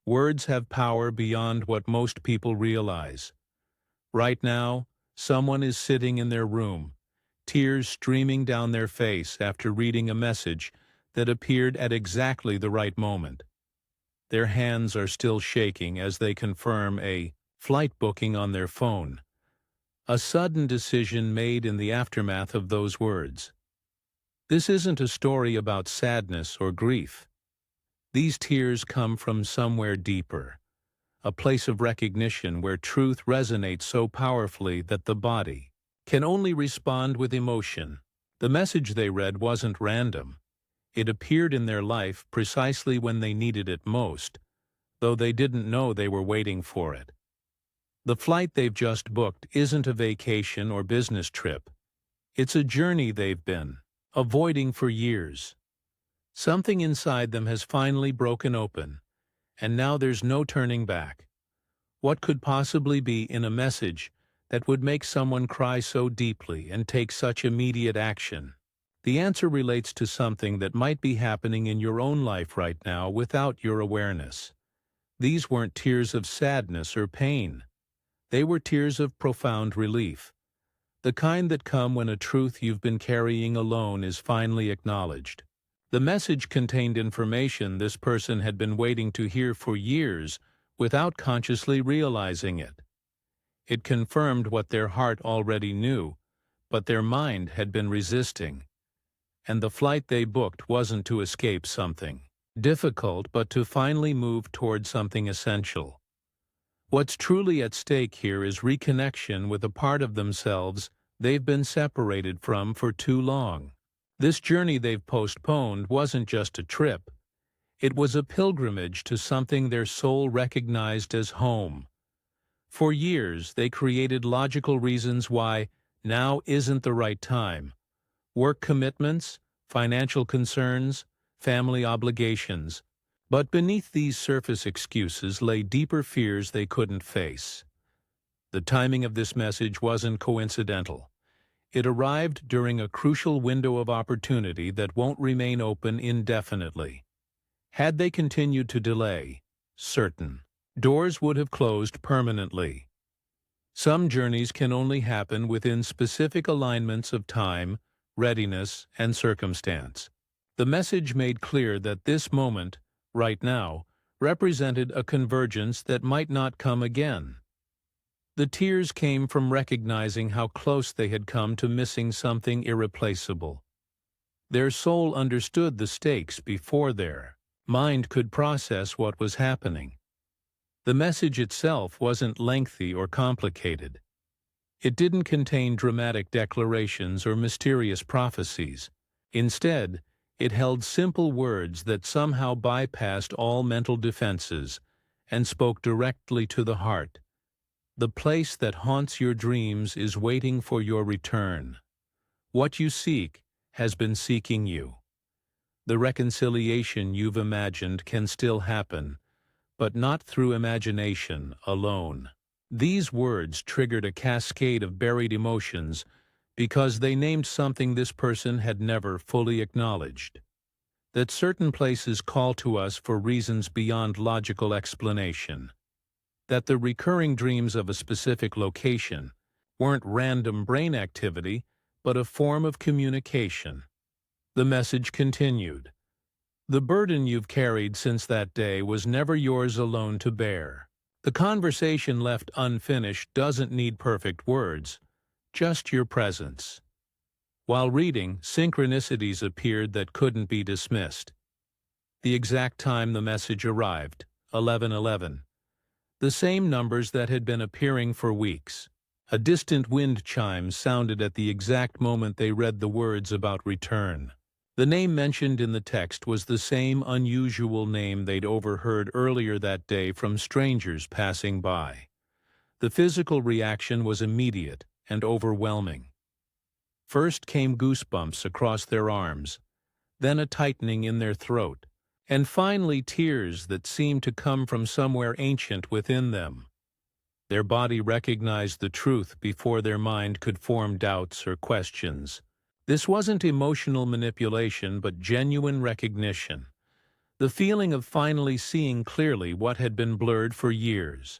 Words have power beyond what most people realize. Right now, someone is sitting in their room, tears streaming down their face after reading a message that appeared at exactly the right moment. Their hands are still shaking as they confirm a flight booking on their phone, a sudden decision made in the aftermath of those words. This isn't a story about sadness or grief. These tears come from somewhere deeper, a place of recognition where truth resonates so powerfully that the body can only respond with emotion. The message they read wasn't random. It appeared in their life precisely when they needed it most, though they didn't know they were waiting for it. The flight they've just booked isn't a vacation or business trip. It's a journey they've been avoiding for years. Something inside them has finally broken open, and now there's no turning back. What could possibly be in a message that would make someone cry so deeply and take such immediate action? The answer relates to something that might be happening in your own life right now without your awareness. These weren't tears of sadness or pain. They were tears of profound relief, the kind that come when a truth you've been carrying alone is finally acknowledged. The message contained information this person had been waiting to hear for years without consciously realizing it. It confirmed what their heart already knew, but their mind had been resisting. And the flight they booked wasn't to escape something difficult, but to finally move toward something essential. What's truly at stake here is reconnection with a part of themselves they've been separated from for too long. This journey they've postponed wasn't just a trip. It was a pilgrimage to something their soul recognized as home. For years, they created logical reasons why now isn't the right time. Work commitments, financial concerns, family obligations. But beneath these surface excuses lay deeper fears they couldn't face. The timing of this message wasn't coincidental. It arrived during a crucial window of opportunity that won't remain open indefinitely. Had they continued to delay, certain doors would have closed permanently. Some journeys can only happen within specific alignments of time, readiness, and circumstance. The message made clear that this moment, right now, represented a convergence that might not come again. The tears came from recognizing how close they had come to missing something irreplaceable. Their soul understood the stakes before their mind could process what was happening. The message itself wasn't lengthy or complicated. It didn't contain dramatic declarations or mysterious prophecies. Instead, it held simple words that somehow bypassed all mental defenses and spoke directly to the heart. The place that haunts your dreams is waiting for your return. What you seek has been seeking you. The reconciliation you've imagined can still happen, but not through imagination alone. These words triggered a cascade of buried emotions because they named something this person had never fully acknowledged. That certain places call to us for reasons beyond logical explanation. That the recurring dreams of a specific location weren't random brain activity, but a form of communication. The message continued. The burden you've carried since that day was never yours alone to bear. The conversation left unfinished doesn't need perfect words, just your presence. While reading, synchronicities appeared that couldn't be dismissed. The exact time the message arrived, 11:11. The same numbers that had been appearing for weeks. A distant wind chime sounded at the exact moment they read the words about return. The name mentioned in the text was the same unusual name they'd overheard earlier that day from strangers passing by. The physical reaction was immediate and overwhelming. First came goosebumps across their arms, then a tightening in their throat, and finally tears that seemed to come from somewhere ancient within them. Their body recognized the truth before their mind could form doubts or questions. This wasn't emotional manipulation, but genuine recognition. The feeling of finally seeing clearly what had been blurred for years.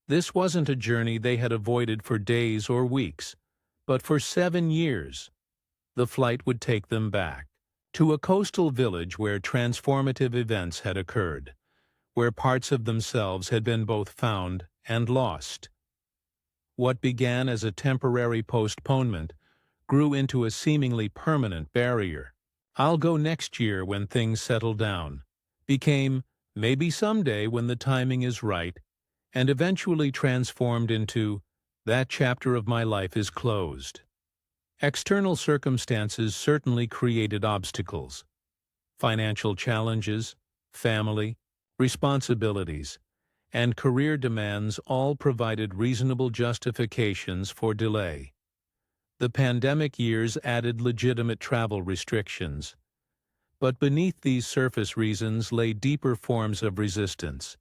This wasn't a journey they had avoided for days or weeks, but for 7 years. The flight would take them back to a coastal village where transformative events had occurred, where parts of themselves had been both found and lost. What began as a temporary postponement grew into a seemingly permanent barrier. "I'll go next year when things settle down," became "maybe someday when the timing is right," and eventually transformed into "that chapter of my life is closed." External circumstances certainly created obstacles. Financial challenges, family, responsibilities, and career demands all provided reasonable justifications for delay. The pandemic years added legitimate travel restrictions. But beneath these surface reasons lay deeper forms of resistance.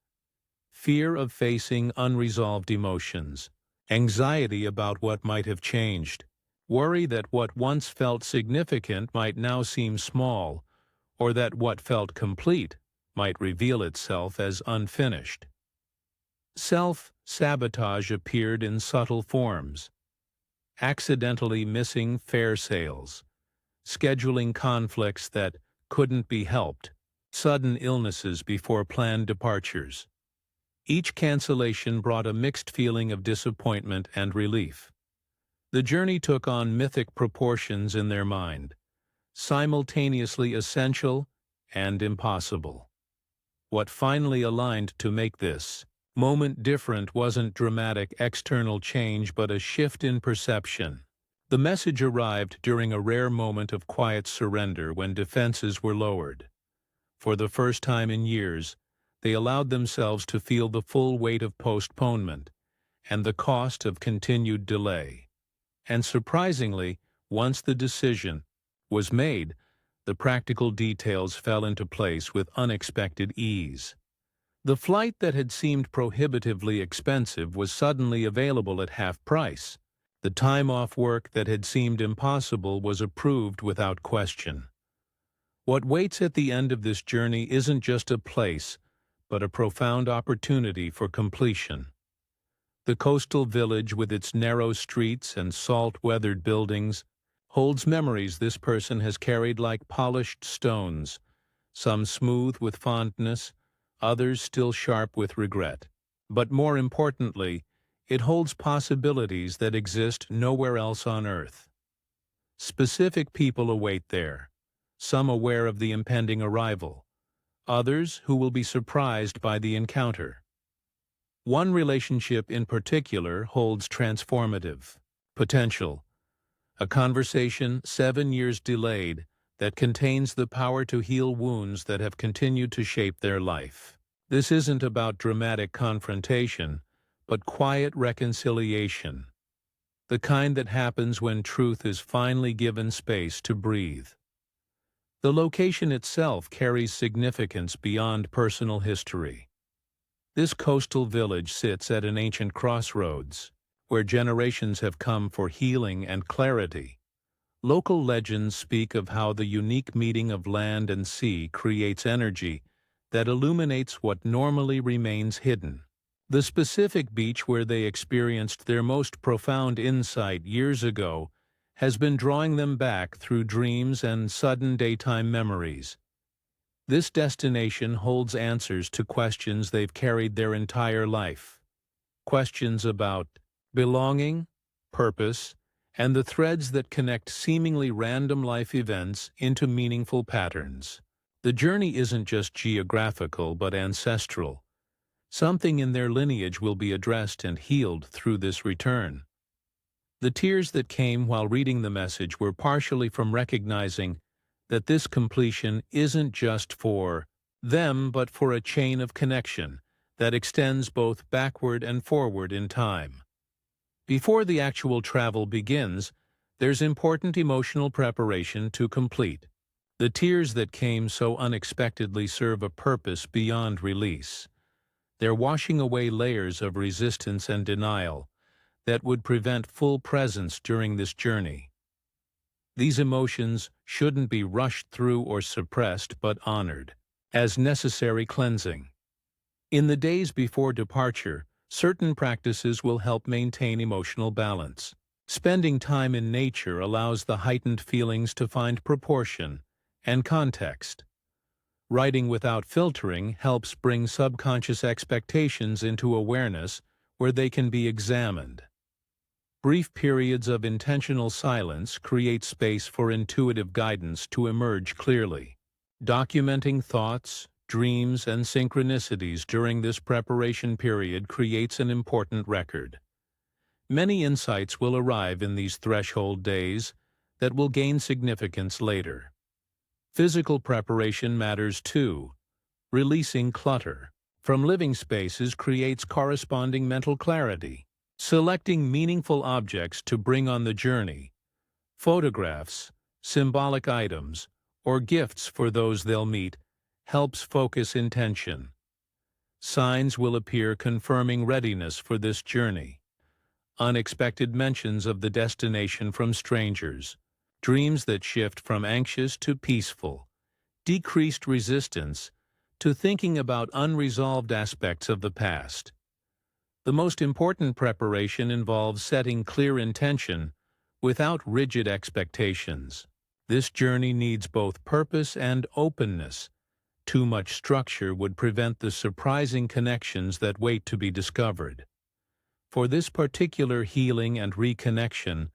Fear of facing unresolved emotions, anxiety about what might have changed, worry that what once felt significant might now seem small, or that what felt complete might reveal itself as unfinished. Self-sabotage appeared in subtle forms. Accidentally missing fare sales, scheduling conflicts that couldn't be helped, sudden illnesses before planned departures. Each cancellation brought a mixed feeling of disappointment and relief. The journey took on mythic proportions in their mind, simultaneously essential and impossible. What finally aligned to make this moment different wasn't dramatic external change but a shift in perception. The message arrived during a rare moment of quiet surrender when defenses were lowered. For the first time in years, they allowed themselves to feel the full weight of postponement and the cost of continued delay. And surprisingly, once the decision was made, the practical details fell into place with unexpected ease. The flight that had seemed prohibitively expensive was suddenly available at half price. The time off work that had seemed impossible was approved without question. What waits at the end of this journey isn't just a place, but a profound opportunity for completion. The coastal village with its narrow streets and salt-weathered buildings holds memories this person has carried like polished stones, some smooth with fondness, others still sharp with regret. But more importantly, it holds possibilities that exist nowhere else on Earth. Specific people await there, some aware of the impending arrival, others who will be surprised by the encounter. One relationship in particular holds transformative potential, a conversation 7 years delayed that contains the power to heal wounds that have continued to shape their life. This isn't about dramatic confrontation, but quiet reconciliation, the kind that happens when truth is finally given space to breathe. The location itself carries significance beyond personal history. This coastal village sits at an ancient crossroads, where generations have come for healing and clarity. Local legends speak of how the unique meeting of land and sea creates energy that illuminates what normally remains hidden. The specific beach where they experienced their most profound insight years ago has been drawing them back through dreams and sudden daytime memories. This destination holds answers to questions they've carried their entire life. Questions about belonging, purpose, and the threads that connect seemingly random life events into meaningful patterns. The journey isn't just geographical but ancestral. Something in their lineage will be addressed and healed through this return. The tears that came while reading the message were partially from recognizing that this completion isn't just for them but for a chain of connection that extends both backward and forward in time. Before the actual travel begins, there's important emotional preparation to complete. The tears that came so unexpectedly serve a purpose beyond release. They're washing away layers of resistance and denial that would prevent full presence during this journey. These emotions shouldn't be rushed through or suppressed but honored. as necessary cleansing. In the days before departure, certain practices will help maintain emotional balance. Spending time in nature allows the heightened feelings to find proportion and context. Writing without filtering helps bring subconscious expectations into awareness where they can be examined. Brief periods of intentional silence create space for intuitive guidance to emerge clearly. Documenting thoughts, dreams, and synchronicities during this preparation period creates an important record. Many insights will arrive in these threshold days that will gain significance later. Physical preparation matters too. Releasing clutter from living spaces creates corresponding mental clarity. Selecting meaningful objects to bring on the journey, photographs, symbolic items, or gifts for those they'll meet, helps focus intention. Signs will appear confirming readiness for this journey. Unexpected mentions of the destination from strangers, dreams that shift from anxious to peaceful, decreased resistance to thinking about unresolved aspects of the past. The most important preparation involves setting clear intention without rigid expectations. This journey needs both purpose and openness. Too much structure would prevent the surprising connections that wait to be discovered. For this particular healing and reconnection,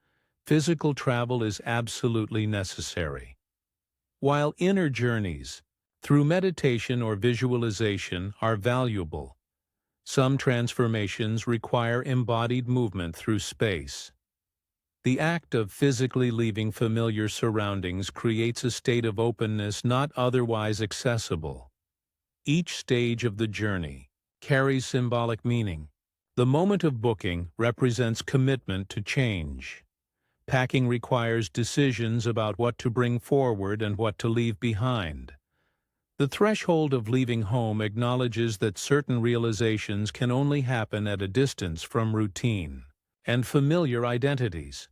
physical travel is absolutely necessary. While inner journeys, through meditation or visualization, are valuable, some transformations require embodied movement through space. The act of physically leaving familiar surroundings creates a state of openness not otherwise accessible. Each stage of the journey carries symbolic meaning. The moment of booking represents commitment to change. Packing requires decisions about what to bring forward and what to leave behind. The threshold of leaving home acknowledges that certain realizations can only happen at a distance from routine and familiar identities.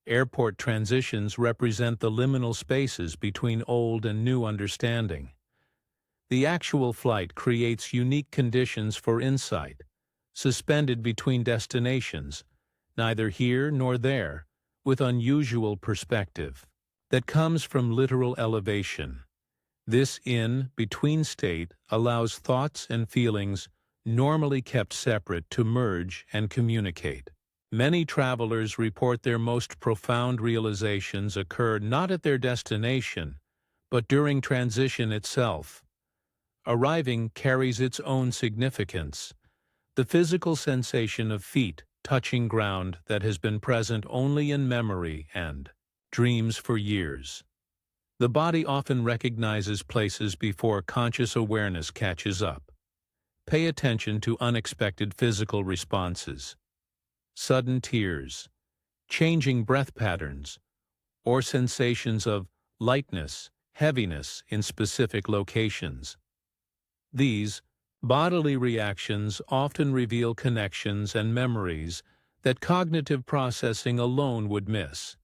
Airport transitions represent the liminal spaces between old and new understanding. The actual flight creates unique conditions for insight, suspended between destinations, neither here nor there, with unusual perspective, that comes from literal elevation. This in-between state allows thoughts and feelings normally kept separate to merge and communicate. Many travelers report their most profound realizations occur not at their destination, but during transition itself. Arriving carries its own significance. The physical sensation of feet touching ground that has been present only in memory and dreams for years. The body often recognizes places before conscious awareness catches up. Pay attention to unexpected physical responses. Sudden tears, changing breath patterns, or sensations of lightness, heaviness in specific locations. These bodily reactions often reveal connections and memories that cognitive processing alone would miss.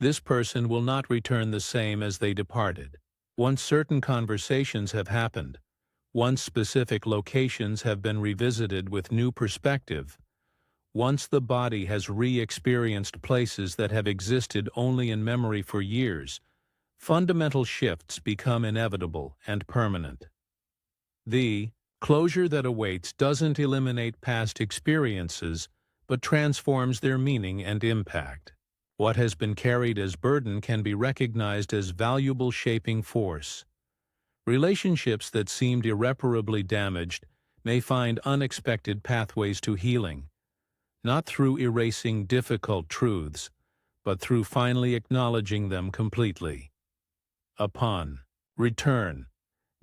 This person will not return the same as they departed. Once certain conversations have happened, once specific locations have been revisited with new perspective, once the body has re-experienced places that have existed only in memory for years, fundamental shifts become inevitable and permanent. The closure that awaits doesn't eliminate past experiences, but transforms their meaning and impact. What has been carried as burden can be recognized as valuable shaping force. Relationships that seemed irreparably damaged may find unexpected pathways to healing, not through erasing difficult truths, but through finally acknowledging them completely. Upon return,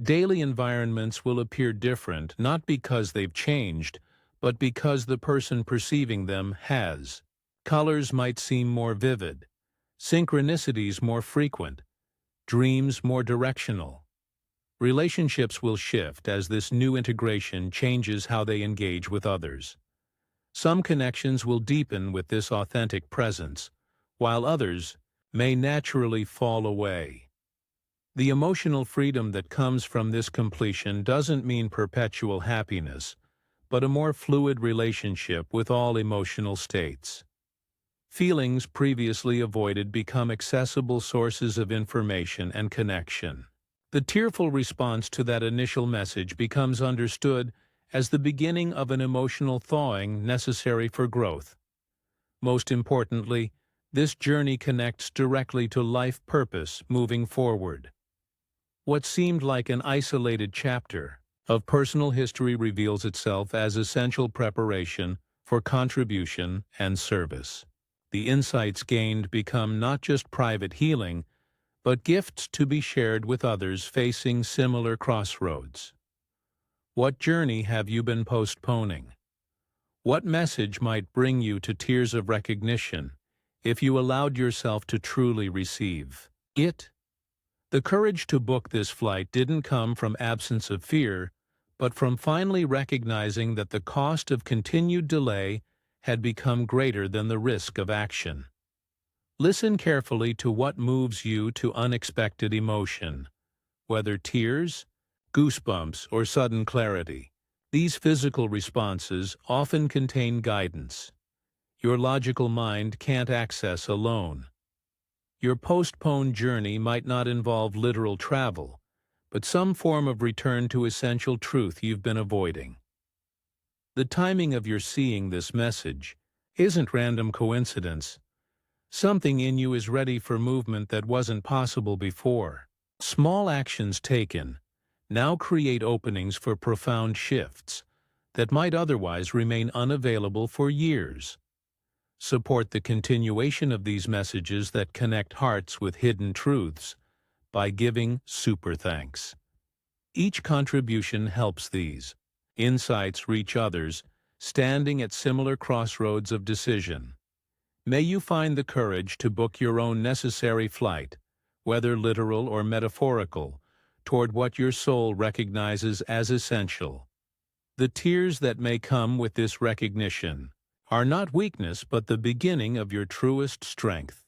daily environments will appear different not because they've changed, but because the person perceiving them has. Colors might seem more vivid, synchronicities more frequent, dreams more directional. Relationships will shift as this new integration changes how they engage with others. Some connections will deepen with this authentic presence, while others may naturally fall away. The emotional freedom that comes from this completion doesn't mean perpetual happiness, but a more fluid relationship with all emotional states. Feelings previously avoided become accessible sources of information and connection. The tearful response to that initial message becomes understood as the beginning of an emotional thawing necessary for growth. Most importantly, this journey connects directly to life purpose moving forward. What seemed like an isolated chapter of personal history reveals itself as essential preparation for contribution and service. The insights gained become not just private healing, but gifts to be shared with others facing similar crossroads. What journey have you been postponing? What message might bring you to tears of recognition if you allowed yourself to truly receive it? The courage to book this flight didn't come from absence of fear, but from finally recognizing that the cost of continued delay had become greater than the risk of action. Listen carefully to what moves you to unexpected emotion, whether tears, goosebumps, or sudden clarity. These physical responses often contain guidance your logical mind can't access alone. Your postponed journey might not involve literal travel, but some form of return to essential truth you've been avoiding. The timing of your seeing this message isn't random coincidence. Something in you is ready for movement that wasn't possible before. Small actions taken now create openings for profound shifts that might otherwise remain unavailable for years. Support the continuation of these messages that connect hearts with hidden truths by giving super thanks. Each contribution helps these insights reach others standing at similar crossroads of decision. May you find the courage to book your own necessary flight, whether literal or metaphorical, toward what your soul recognizes as essential. The tears that may come with this recognition are not weakness but the beginning of your truest strength.